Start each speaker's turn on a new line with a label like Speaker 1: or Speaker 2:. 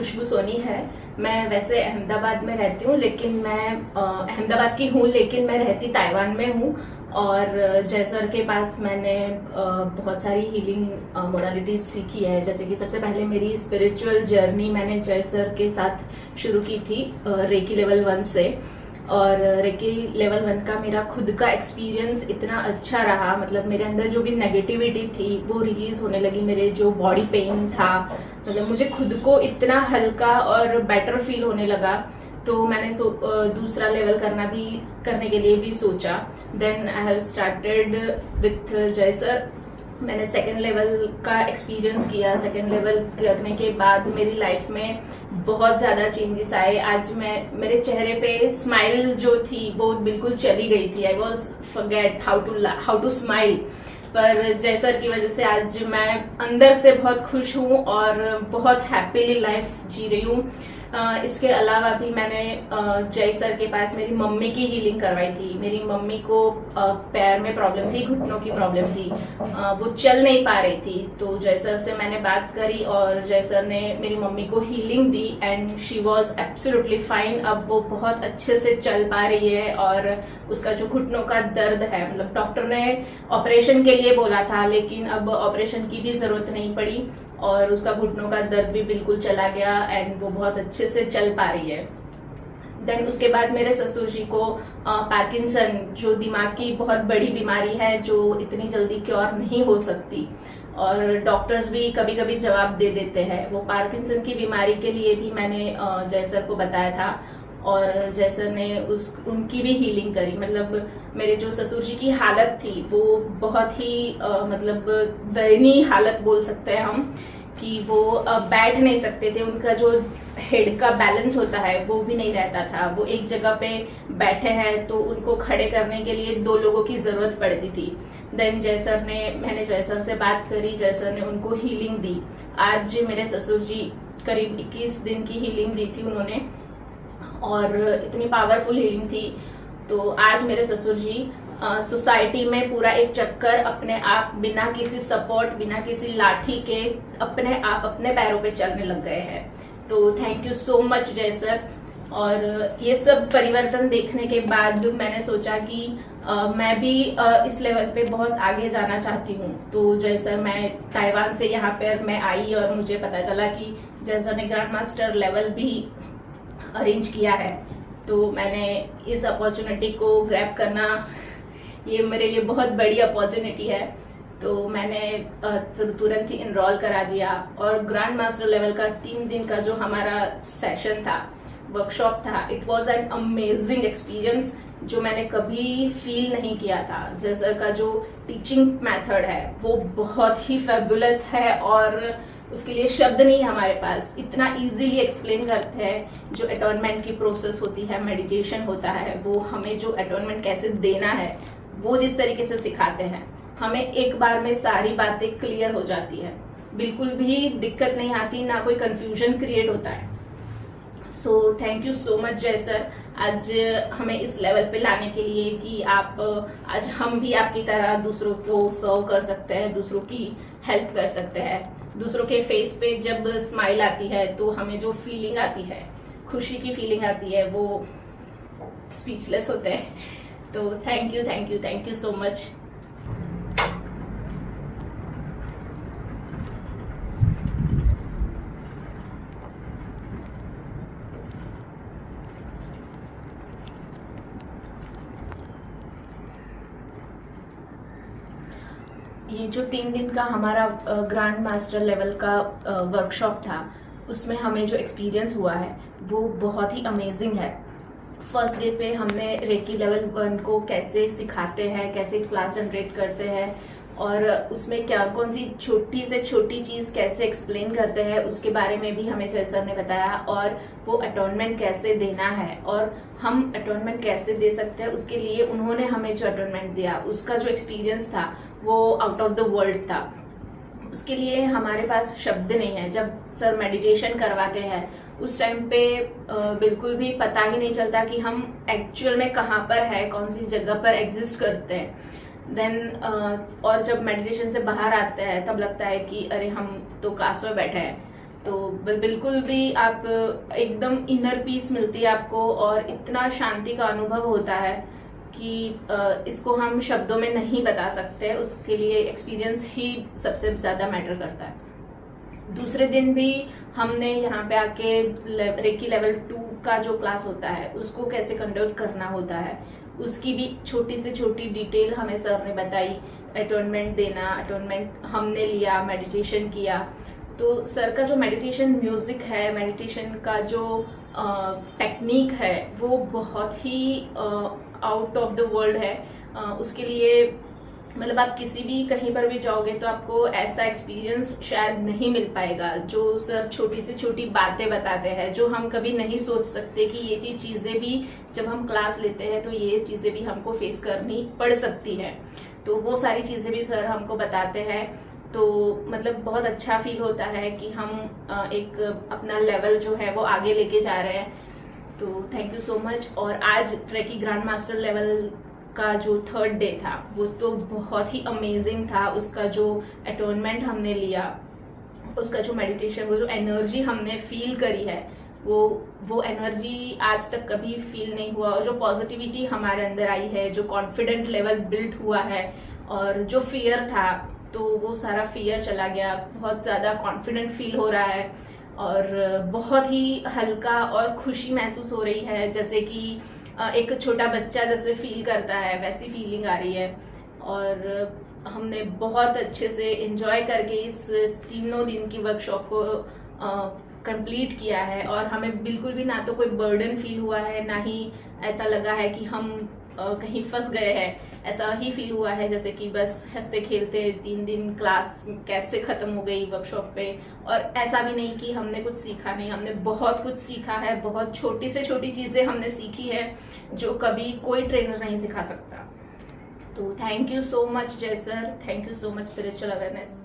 Speaker 1: खुशबू सोनी है। मैं वैसे अहमदाबाद में रहती हूँ, लेकिन मैं अहमदाबाद की हूँ, लेकिन मैं रहती ताइवान में हूँ। और जय सर के पास मैंने बहुत सारी हीलिंग मोडालिटीज सीखी है। जैसे कि सबसे पहले मेरी स्पिरिचुअल जर्नी मैंने जय सर के साथ शुरू की थी रेकी लेवल 1 से। और रेकी लेवल 1 का मेरा खुद का एक्सपीरियंस इतना अच्छा रहा, मतलब मेरे अंदर जो भी नेगेटिविटी थी वो रिलीज होने लगी। मेरे जो बॉडी पेन था, मतलब मुझे खुद को इतना हल्का और बेटर फील होने लगा। तो मैंने दूसरा लेवल करने के लिए भी सोचा। Then I have started with Jay sir. मैंने सेकेंड लेवल का एक्सपीरियंस किया। सेकेंड लेवल करने के बाद मेरी लाइफ में बहुत ज़्यादा चेंजेस आए। आज मेरे चेहरे पे स्माइल जो थी वो बिल्कुल चली गई थी। I was forget how to smile. पर जय सर की वजह से आज मैं अंदर से बहुत खुश हूँ और बहुत हैप्पीली लाइफ जी रही हूँ। इसके अलावा भी मैंने जय सर के पास मेरी मम्मी की हीलिंग करवाई थी। मेरी मम्मी को पैर में प्रॉब्लम थी, घुटनों की प्रॉब्लम थी, वो चल नहीं पा रही थी। तो जय सर से मैंने बात करी और जय सर ने मेरी मम्मी को healing the and she was absolutely fine. अब वो बहुत अच्छे से चल पा रही है और उसका जो घुटनों का दर्द है, मतलब डॉक्टर ने ऑपरेशन के लिए बोला था, लेकिन अब ऑपरेशन की भी जरूरत नहीं पड़ी और उसका घुटनों का दर्द भी बिल्कुल चला गया एंड वो बहुत अच्छे से चल पा रही है। देन उसके बाद मेरे ससुर जी को पार्किंसन, जो दिमाग की बहुत बड़ी बीमारी है जो इतनी जल्दी क्योर नहीं हो सकती और डॉक्टर्स भी कभी कभी जवाब दे देते हैं। वो पार्किंसन की बीमारी के लिए भी मैंने जय सर को बताया था और जय सर ने उनकी भी हीलिंग करी। मतलब मेरे जो ससुर जी की हालत थी वो बहुत ही मतलब दयनीय हालत बोल सकते हैं हम, कि वो बैठ नहीं सकते थे। उनका जो हेड का बैलेंस होता है वो भी नहीं रहता था। वो एक जगह पे बैठे हैं तो उनको खड़े करने के लिए 2 लोगों की जरूरत पड़ती थी। देन मैंने जय सर से बात करी, जय सर ने उनको हीलिंग दी। आज मेरे ससुर जी करीब 21 दिन की हीलिंग दी थी उन्होंने और इतनी पावरफुल हीलिंग थी। तो आज मेरे ससुर जी सोसाइटी में पूरा एक चक्कर अपने आप, बिना किसी सपोर्ट, बिना किसी लाठी के अपने आप अपने पैरों पे चलने लग गए हैं। तो थैंक यू सो मच जय सर। और ये सब परिवर्तन देखने के बाद मैंने सोचा कि मैं भी इस लेवल पे बहुत आगे जाना चाहती हूँ। तो जय सर, मैं ताइवान से यहाँ पर मैं आई और मुझे पता चला कि जय सर ने ग्रैंड मास्टर लेवल भी अरेंज किया है। तो मैंने इस अपॉर्चुनिटी को ग्रैब करना, ये मेरे लिए बहुत बड़ी अपॉर्चुनिटी है। तो मैंने तुरंत ही इनरोल करा दिया और ग्रैंड मास्टर लेवल का 3 दिन का जो हमारा सेशन था, वर्कशॉप था, it was an amazing experience जो मैंने कभी फील नहीं किया था। जय सर का जो टीचिंग मेथड है वो बहुत ही फेबुलस है और उसके लिए शब्द नहीं है हमारे पास। इतना इजीली एक्सप्लेन करते हैं। जो अटॉर्नमेंट की प्रोसेस होती है, मेडिटेशन होता है, वो हमें जो अटॉर्नमेंट कैसे देना है वो जिस तरीके से सिखाते हैं, हमें एक बार में सारी बातें क्लियर हो जाती है, बिल्कुल भी दिक्कत नहीं आती, ना कोई कंफ्यूजन क्रिएट होता है। So thank you so much जय सर, आज हमें इस लेवल पे लाने के लिए कि आज हम भी आपकी तरह दूसरों को सर्व कर सकते हैं, दूसरों की हेल्प कर सकते हैं। दूसरों के फेस पे जब स्माइल आती है तो हमें जो फीलिंग आती है, खुशी की फीलिंग आती है, वो स्पीचलेस होते हैं। तो थैंक यू सो मच। ये जो 3 दिन का हमारा ग्रैंड मास्टर लेवल का वर्कशॉप था, उसमें हमें जो एक्सपीरियंस हुआ है वो बहुत ही अमेजिंग है। फर्स्ट डे पे हमने रेकी लेवल 1 को कैसे सिखाते हैं, कैसे क्लास जनरेट करते हैं और उसमें कौन सी छोटी से छोटी चीज़ कैसे एक्सप्लेन करते हैं उसके बारे में भी हमें जय सर ने बताया। और वो अटॉर्नमेंट कैसे देना है और हम अटॉर्नमेंट कैसे दे सकते हैं, उसके लिए उन्होंने हमें जो अटॉर्नमेंट दिया उसका जो एक्सपीरियंस था वो आउट ऑफ द वर्ल्ड था। उसके लिए हमारे पास शब्द नहीं है। जब सर मेडिटेशन करवाते हैं उस टाइम पे बिल्कुल भी पता ही नहीं चलता कि हम एक्चुअल में कहाँ पर है, कौन सी जगह पर एग्जिस्ट करते हैं। देन और जब मेडिटेशन से बाहर आते हैं तब लगता है कि अरे हम तो क्लास में बैठे हैं। तो बिल्कुल भी आप एकदम इनर पीस मिलती है आपको, और इतना शांति का अनुभव होता है कि इसको हम शब्दों में नहीं बता सकते। उसके लिए एक्सपीरियंस ही सबसे ज़्यादा मैटर करता है। दूसरे दिन भी हमने यहाँ पे आके रेकी लेवल 2 का जो क्लास होता है उसको कैसे कंडक्ट करना होता है, उसकी भी छोटी से छोटी डिटेल हमें सर ने बताई। अटोनमेंट देना, अटोनमेंट हमने लिया, मेडिटेशन किया। तो सर का जो मेडिटेशन म्यूजिक है, मेडिटेशन का जो टेक्निक है, वो बहुत ही आउट ऑफ द वर्ल्ड है। उसके लिए मतलब आप किसी भी कहीं पर भी जाओगे तो आपको ऐसा एक्सपीरियंस शायद नहीं मिल पाएगा। जो सर छोटी से छोटी बातें बताते हैं जो हम कभी नहीं सोच सकते कि ये चीज़ें भी जब हम क्लास लेते हैं तो ये चीज़ें भी हमको फेस करनी पड़ सकती है, तो वो सारी चीज़ें भी सर हमको बताते हैं। तो मतलब बहुत अच्छा फील होता है कि हम एक अपना लेवल जो है वो आगे लेके जा रहे हैं। तो थैंक यू सो मच। और आज रेकी ग्रैंड मास्टर लेवल का जो 3rd डे था वो तो बहुत ही अमेजिंग था। उसका जो अटोनमेंट हमने लिया, उसका जो मेडिटेशन, वो जो एनर्जी हमने फील करी है, वो एनर्जी आज तक कभी फील नहीं हुआ। और जो पॉजिटिविटी हमारे अंदर आई है, जो कॉन्फिडेंट लेवल बिल्ड हुआ है, और जो फियर था तो वो सारा फियर चला गया। बहुत ज़्यादा कॉन्फिडेंट फील हो रहा है और बहुत ही हल्का और खुशी महसूस हो रही है, जैसे कि एक छोटा बच्चा जैसे फील करता है वैसी फीलिंग आ रही है। और हमने बहुत अच्छे से एंजॉय करके इस 3 दिन की वर्कशॉप को कंप्लीट किया है। और हमें बिल्कुल भी ना तो कोई बर्डन फील हुआ है, ना ही ऐसा लगा है कि हम कहीं फंस गए हैं। ऐसा ही फील हुआ है जैसे कि बस हंसते खेलते 3 दिन क्लास कैसे खत्म हो गई वर्कशॉप पे। और ऐसा भी नहीं कि हमने कुछ सीखा नहीं, हमने बहुत कुछ सीखा है। बहुत छोटी से छोटी चीजें हमने सीखी है जो कभी कोई ट्रेनर नहीं सिखा सकता। तो थैंक यू सो मच जय sir, thank you so much spiritual awareness.